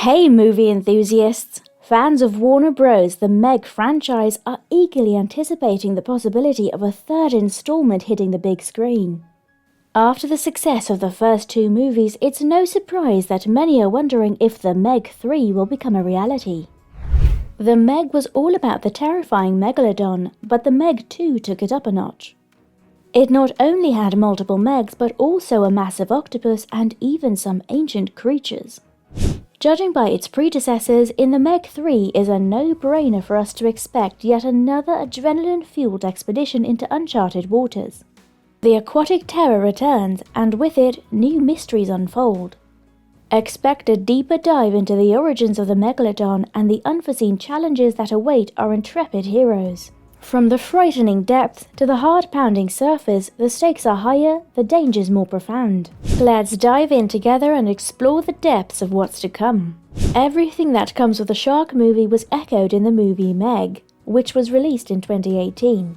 Hey movie enthusiasts! Fans of Warner Bros. The MEG franchise are eagerly anticipating the possibility of a third installment hitting the big screen. After the success of the first two movies, it's no surprise that many are wondering if the MEG 3 will become a reality. The MEG was all about the terrifying megalodon, but the MEG 2 took it up a notch. It not only had multiple MEGs, but also a massive octopus and even some ancient creatures. Judging by its predecessors, in the MEG 3 is a no-brainer for us to expect yet another adrenaline-fueled expedition into uncharted waters. The aquatic terror returns, and with it, new mysteries unfold. Expect a deeper dive into the origins of the megalodon and the unforeseen challenges that await our intrepid heroes. From the frightening depths to the heart-pounding surface, the stakes are higher, the dangers more profound. Let's dive in together and explore the depths of what's to come. Everything that comes with the shark movie was echoed in the movie MEG, which was released in 2018.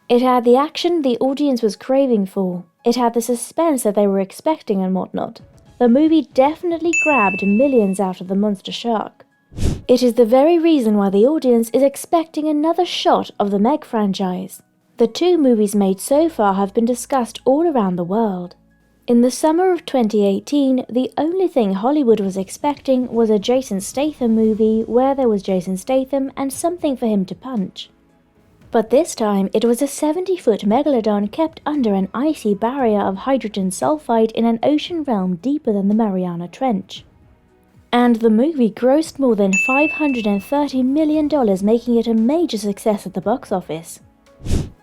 It had the action the audience was craving for. It had the suspense that they were expecting and whatnot. The movie definitely grabbed millions out of the monster shark. It is the very reason why the audience is expecting another shot of the MEG franchise. The two movies made so far have been discussed all around the world. In the summer of 2018, the only thing Hollywood was expecting was a Jason Statham movie where there was Jason Statham and something for him to punch. But this time, it was a 70-foot megalodon kept under an icy barrier of hydrogen sulfide in an ocean realm deeper than the Mariana Trench. And the movie grossed more than $530 million, making it a major success at the box office.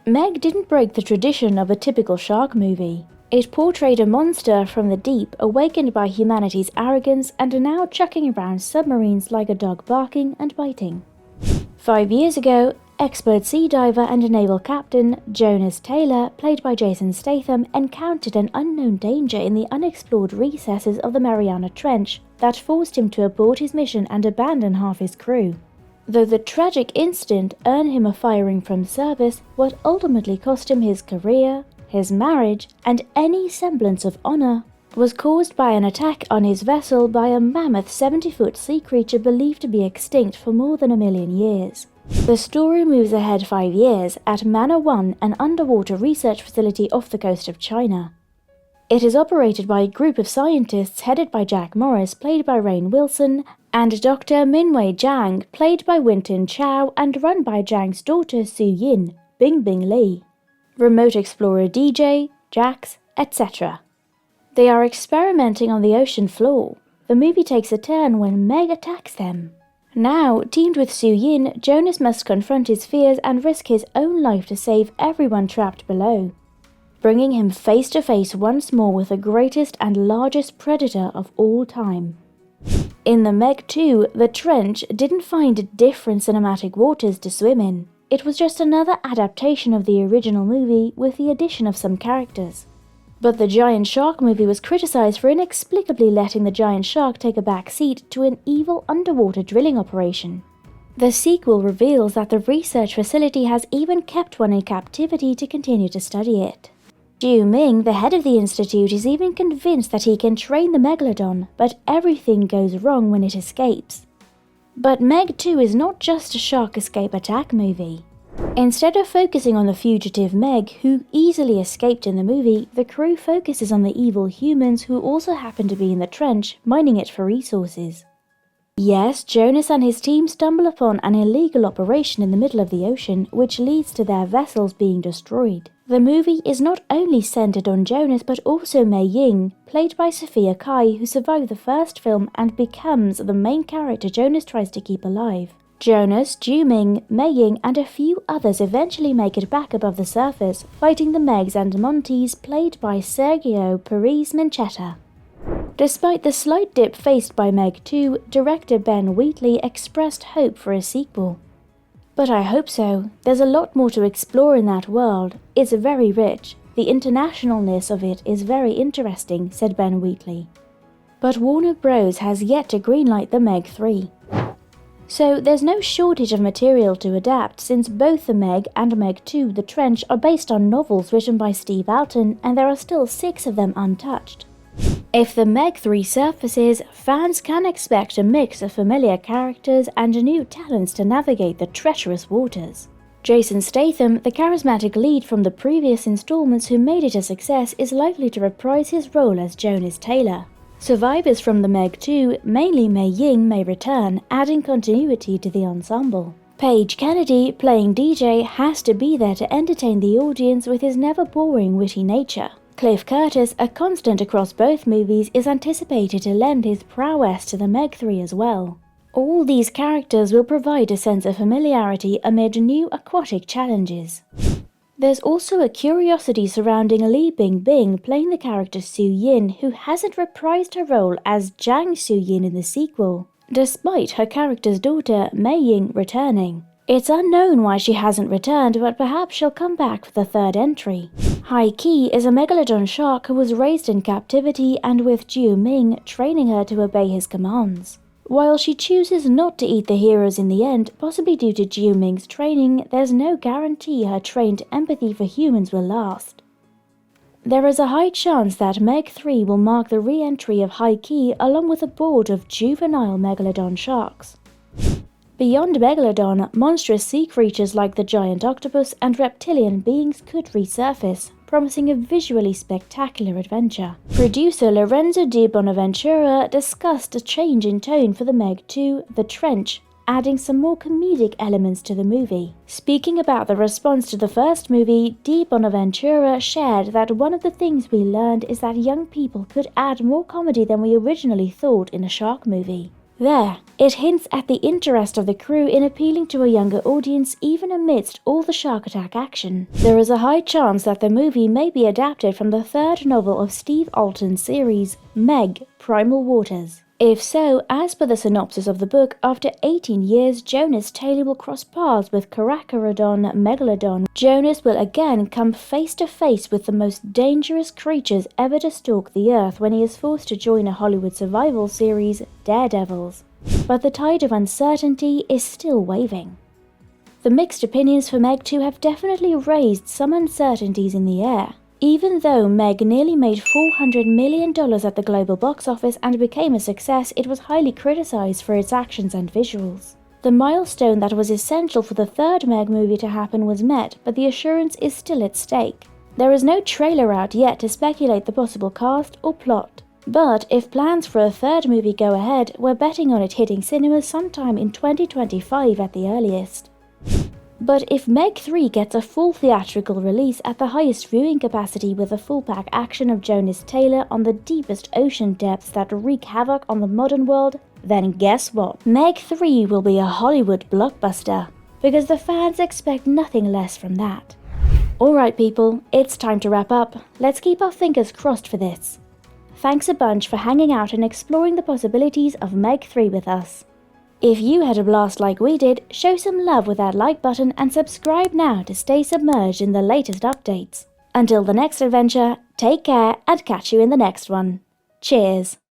MEG didn't break the tradition of a typical shark movie. It portrayed a monster from the deep, awakened by humanity's arrogance and now chucking around submarines like a dog barking and biting. 5 years ago, expert sea diver and naval captain Jonas Taylor, played by Jason Statham, encountered an unknown danger in the unexplored recesses of the Mariana Trench that forced him to abort his mission and abandon half his crew. Though the tragic incident earned him a firing from service, what ultimately cost him his career, his marriage, and any semblance of honor, was caused by an attack on his vessel by a mammoth 70-foot sea creature believed to be extinct for more than 1 million years. The story moves ahead 5 years at Manor 1, an underwater research facility off the coast of China. It is operated by a group of scientists headed by Jack Morris, played by Rainn Wilson, and Dr. Minwei Zhang, played by Winton Chao, and run by Zhang's daughter Su Yin, Bingbing Li, remote explorer DJ, Jax, etc. They are experimenting on the ocean floor. The movie takes a turn when MEG attacks them. Now, teamed with Su Yin, Jonas must confront his fears and risk his own life to save everyone trapped below, bringing him face to face once more with the greatest and largest predator of all time. In the MEG 2, the trench didn't find different cinematic waters to swim in. It was just another adaptation of the original movie with the addition of some characters. But the giant shark movie was criticized for inexplicably letting the giant shark take a back seat to an evil underwater drilling operation. The sequel reveals that the research facility has even kept one in captivity to continue to study it. Zhu Ming, the head of the institute, is even convinced that he can train the megalodon, but everything goes wrong when it escapes. But MEG 2 is not just a shark escape attack movie. Instead of focusing on the fugitive MEG, who easily escaped in the movie, the crew focuses on the evil humans who also happen to be in the trench, mining it for resources. Yes, Jonas and his team stumble upon an illegal operation in the middle of the ocean, which leads to their vessels being destroyed. The movie is not only centered on Jonas, but also Mei Ying, played by Sophia Kai, who survived the first film and becomes the main character Jonas tries to keep alive. Jonas, Zhu Ming, Mei Ying, and a few others eventually make it back above the surface, fighting the Megs and Monties, played by Sergio Perez-Mencheta. Despite the slight dip faced by MEG 2, director Ben Wheatley expressed hope for a sequel. But I hope so. There's a lot more to explore in that world. It's very rich. The internationalness of it is very interesting, said Ben Wheatley. But Warner Bros. Has yet to greenlight the MEG 3. So there's no shortage of material to adapt, since both the MEG and MEG 2 The Trench are based on novels written by Steve Alton, and there are still 6 of them untouched. If the MEG 3 surfaces, fans can expect a mix of familiar characters and new talents to navigate the treacherous waters. Jason Statham, the charismatic lead from the previous installments who made it a success, is likely to reprise his role as Jonas Taylor. Survivors from the MEG 2, mainly Mei Ying, may return, adding continuity to the ensemble. Paige Kennedy, playing DJ, has to be there to entertain the audience with his never-boring witty nature. Cliff Curtis, a constant across both movies, is anticipated to lend his prowess to the MEG 3 as well. All these characters will provide a sense of familiarity amid new aquatic challenges. There's also a curiosity surrounding Li Bingbing playing the character Su Yin, who hasn't reprised her role as Jiang Su Yin in the sequel, despite her character's daughter Mei Ying returning. It's unknown why she hasn't returned, but perhaps she'll come back for the third entry. Hai Qi is a megalodon shark who was raised in captivity and with Jiu Ming training her to obey his commands. While she chooses not to eat the heroes in the end, possibly due to Jiu Ming's training, there's no guarantee her trained empathy for humans will last. There is a high chance that MEG 3 will mark the re-entry of Hai Qi along with a board of juvenile megalodon sharks. Beyond Megalodon, monstrous sea creatures like the giant octopus and reptilian beings could resurface, promising a visually spectacular adventure. Producer Lorenzo Di Bonaventura discussed a change in tone for the MEG 2, The Trench, adding some more comedic elements to the movie. Speaking about the response to the first movie, Di Bonaventura shared that one of the things we learned is that young people could add more comedy than we originally thought in a shark movie. There, it hints at the interest of the crew in appealing to a younger audience even amidst all the shark attack action. There is a high chance that the movie may be adapted from the third novel of Steve Alten's series, MEG, Primal Waters. If so, as per the synopsis of the book, after 18 years, Jonas Taylor will cross paths with Karakorodon Megalodon. Jonas will again come face to face with the most dangerous creatures ever to stalk the Earth when he is forced to join a Hollywood survival series, Daredevils. But the tide of uncertainty is still waving. The mixed opinions for MEG 2 have definitely raised some uncertainties in the air. Even though MEG nearly made $400 million at the global box office and became a success, it was highly criticized for its actions and visuals. The milestone that was essential for the third MEG movie to happen was met, but the assurance is still at stake. There is no trailer out yet to speculate the possible cast or plot. But if plans for a third movie go ahead, we're betting on it hitting cinemas sometime in 2025 at the earliest. But if MEG 3 gets a full theatrical release at the highest viewing capacity with the full-pack action of Jonas Taylor on the deepest ocean depths that wreak havoc on the modern world, then guess what? MEG 3 will be a Hollywood blockbuster, because the fans expect nothing less from that. Alright people, it's time to wrap up. Let's keep our fingers crossed for this. Thanks a bunch for hanging out and exploring the possibilities of MEG 3 with us. If you had a blast like we did, show some love with that like button and subscribe now to stay submerged in the latest updates. Until the next adventure, take care and catch you in the next one. Cheers!